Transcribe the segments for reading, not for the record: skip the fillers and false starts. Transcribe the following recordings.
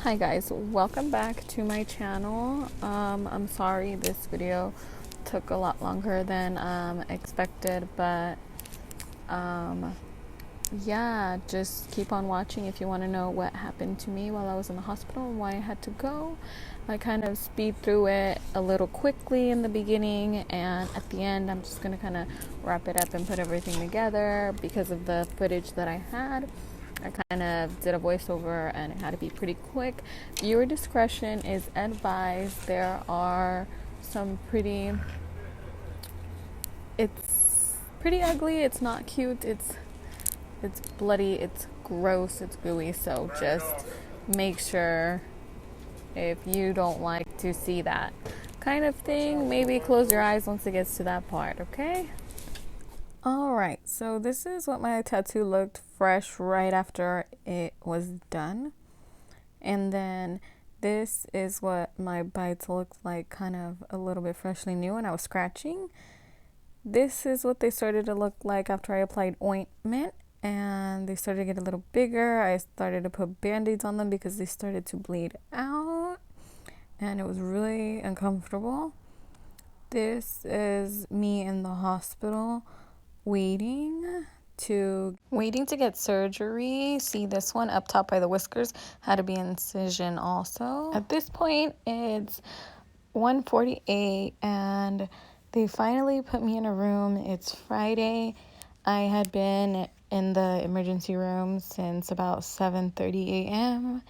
Hi guys, welcome back to my channel. I'm sorry this video took a lot longer than expected, but yeah, just keep on watching if you want to know what happened to me while I was in the hospital and why I had to go. I kind of speed through it a little quickly in the beginning, and at the end I'm just going to kind of wrap it up and put everything together because of the footage that I had. I kind of did a voiceover and it had to be pretty quick. Viewer discretion is advised. There are some it's pretty ugly, it's not cute, it's bloody, it's gross, it's gooey, so just make sure if you don't like to see that kind of thing, maybe close your eyes once it gets to that part, okay? Alright, so this is what my tattoo looked fresh right after it was done. And then this is what my bites looked like, kind of a little bit freshly new when I was scratching. This is what they started to look like after I applied ointment, and they started to get a little bigger. I started to put band-aids on them because they started to bleed out, and it was really uncomfortable. This is me in the hospital waiting to get surgery. See, this one up top by the whiskers had to be incision also. At this point it's 1:48 and they finally put me in a room. It's Friday. I had been in the emergency room since about 7:30 a.m.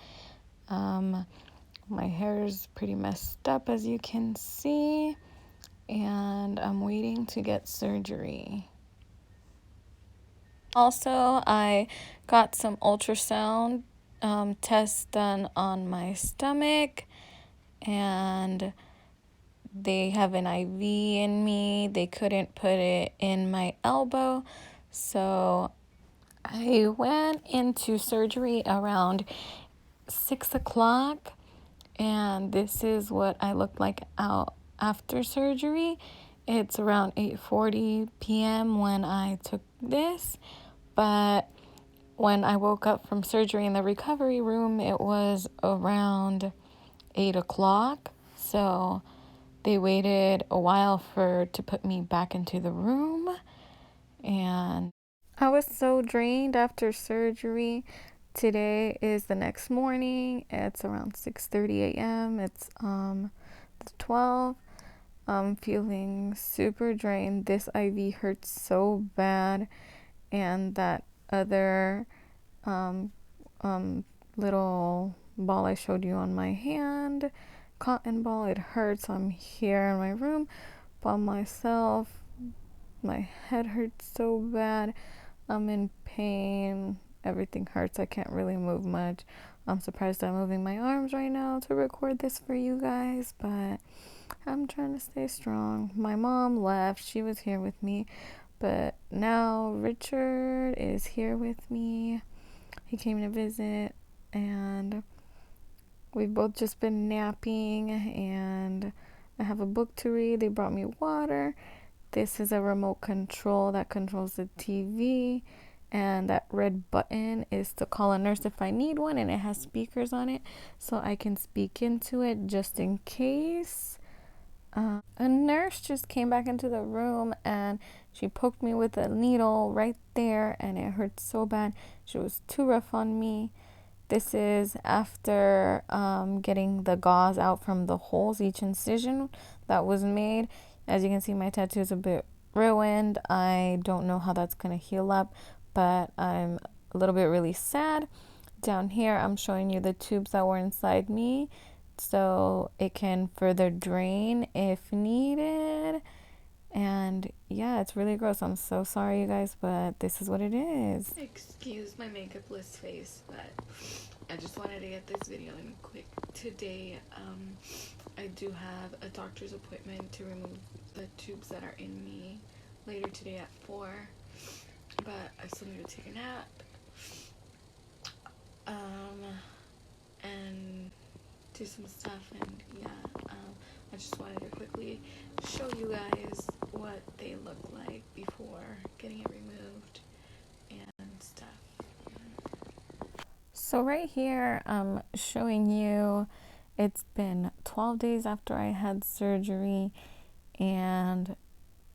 My hair is pretty messed up, as you can see, and I'm waiting to get surgery. Also, I got some ultrasound tests done on my stomach, and they have an IV in me. They couldn't put it in my elbow, so I went into surgery around 6 o'clock, and this is what I looked like out after surgery. It's around 8:40 p.m. when I took this, but when I woke up from surgery in the recovery room, it was around 8 o'clock. So they waited a while to put me back into the room, and I was so drained after surgery. Today is the next morning. It's around 6:30 a.m. It's the 12th. I'm feeling super drained. This IV hurts so bad, and that other little ball I showed you on my hand, cotton ball, it hurts. I'm here in my room by myself. My head hurts so bad. I'm in pain. Everything hurts. I can't really move much. I'm surprised I'm moving my arms right now to record this for you guys, but I'm trying to stay strong. My mom left. She was here with me, but now Richard is here with me. He came to visit, and we've both just been napping, and I have a book to read. They brought me water. This is a remote control that controls the TV, and that red button is to call a nurse if I need one, and it has speakers on it so I can speak into it just in case. A nurse just came back into the room and she poked me with a needle right there, and it hurt so bad. She was too rough on me. This is after getting the gauze out from the holes, each incision that was made. As you can see, my tattoo is a bit ruined. I don't know how that's going to heal up, but I'm a little bit really sad. Down here, I'm showing you the tubes that were inside me, so it can further drain if needed. And yeah, it's really gross. I'm so sorry, you guys, but this is what it is. Excuse my makeupless face, but I just wanted to get this video in quick. Today, I do have a doctor's appointment to remove the tubes that are in me later today at 4, but I still need to take a nap. And do some stuff, and yeah, I just wanted to quickly show you guys what they look like before getting it removed and stuff. So right here, I'm showing you, it's been 12 days after I had surgery, and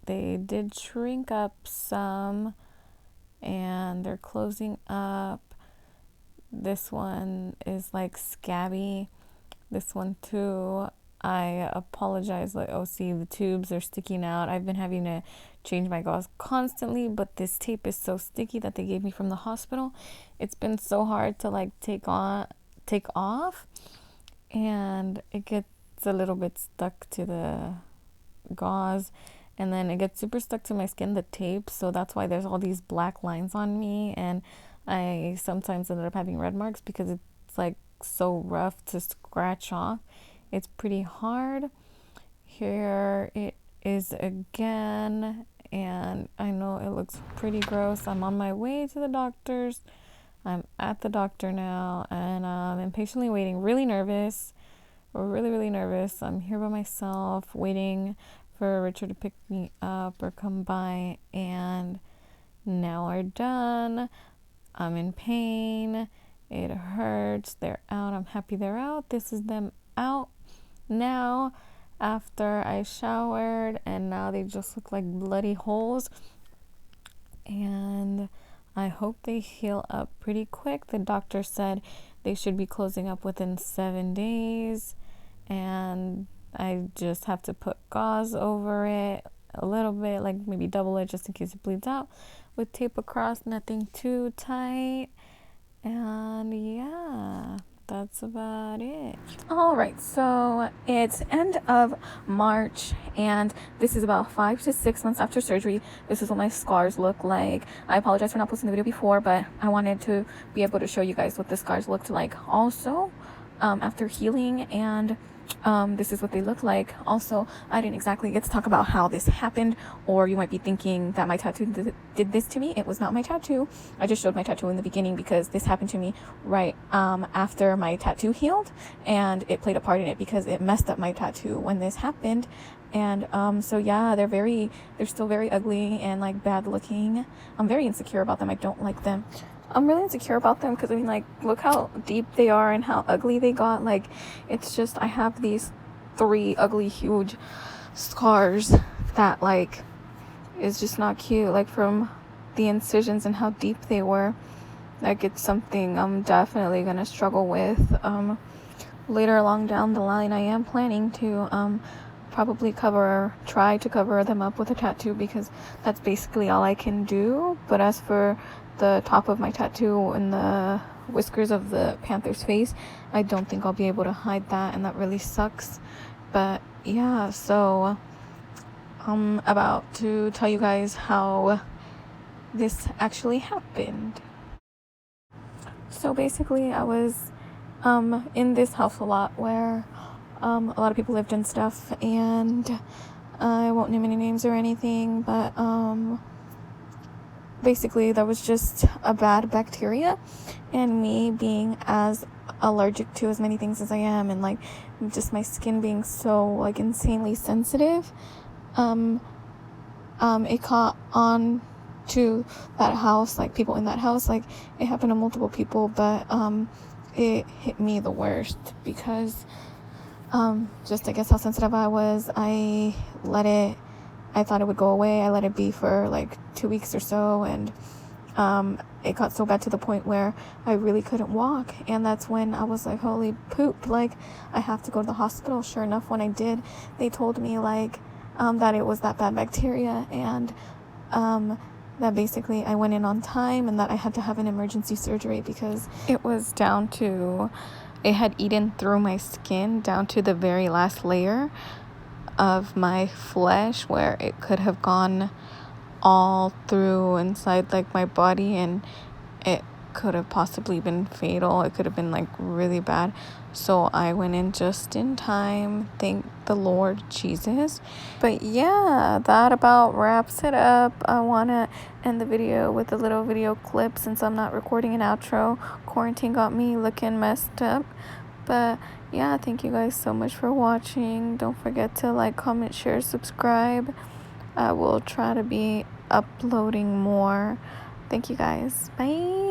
they did shrink up some, and they're closing up. This one is like scabby. This one too. I apologize, like, oh, see, the tubes are sticking out. I've been having to change my gauze constantly, but this tape is so sticky that they gave me from the hospital. It's been so hard to like take off, and it gets a little bit stuck to the gauze, and then it gets super stuck to my skin, the tape. So that's why there's all these black lines on me, and I sometimes ended up having red marks because it's like so rough to scratch off. It's pretty hard. Here it is again, and I know it looks pretty gross. I'm on my way to the doctor's. I'm at the doctor now, and I'm impatiently waiting, really nervous, really nervous. I'm here by myself waiting for Richard to pick me up or come by, and now we're done. I'm in pain. It hurts. They're out. I'm happy they're out. This is them out now after I showered, and now they just look like bloody holes, and I hope they heal up pretty quick. The doctor said they should be closing up within 7 days, and I just have to put gauze over it a little bit, like maybe double it just in case it bleeds out, with tape across, nothing too tight. And yeah, that's about it. All right, so it's end of March, and this is about 5 to 6 months after surgery. This is what my scars look like. I apologize for not posting the video before, but I wanted to be able to show you guys what the scars looked like also after healing, and this is what they look like. Also, I didn't exactly get to talk about how this happened, or you might be thinking that my tattoo did this to me. It was not my tattoo. I just showed my tattoo in the beginning because this happened to me right after my tattoo healed, and it played a part in it because it messed up my tattoo when this happened. And so yeah, they're still very ugly and like bad looking. I'm very insecure about them. I don't like them. I'm really insecure about them because I mean, like, look how deep they are and how ugly they got. Like, it's just, I have these 3 ugly huge scars that like is just not cute, like from the incisions and how deep they were. Like, it's something I'm definitely gonna struggle with later along down the line. I am planning to probably try to cover them up with a tattoo because that's basically all I can do. But as for the top of my tattoo and the whiskers of the panther's face, I don't think I'll be able to hide that, and that really sucks. But yeah, so I'm about to tell you guys how this actually happened. So basically, I was in this house a lot where a lot of people lived and stuff, and I won't name any names or anything, but basically there was just a bad bacteria, and me being as allergic to as many things as I am, and like just my skin being so like insanely sensitive, it caught on to that house, like people in that house. Like, it happened to multiple people, but it hit me the worst because just I guess how sensitive I was. I thought it would go away. I let it be for like 2 weeks or so, and it got so bad to the point where I really couldn't walk. And that's when I was like, holy poop, like I have to go to the hospital. Sure enough, when I did, they told me like that it was that bad bacteria, and that basically I went in on time, and that I had to have an emergency surgery because it was down to, it had eaten through my skin down to the very last layer of my flesh, where it could have gone all through inside like my body, and it could have possibly been fatal. It could have been like really bad. So I went in just in time, thank the Lord Jesus. But yeah, that about wraps it up. I want to end the video with a little video clip since I'm not recording an outro. Quarantine got me looking messed up. But yeah, thank you guys so much for watching. Don't forget to like, comment, share, subscribe. I will try to be uploading more. Thank you guys. Bye.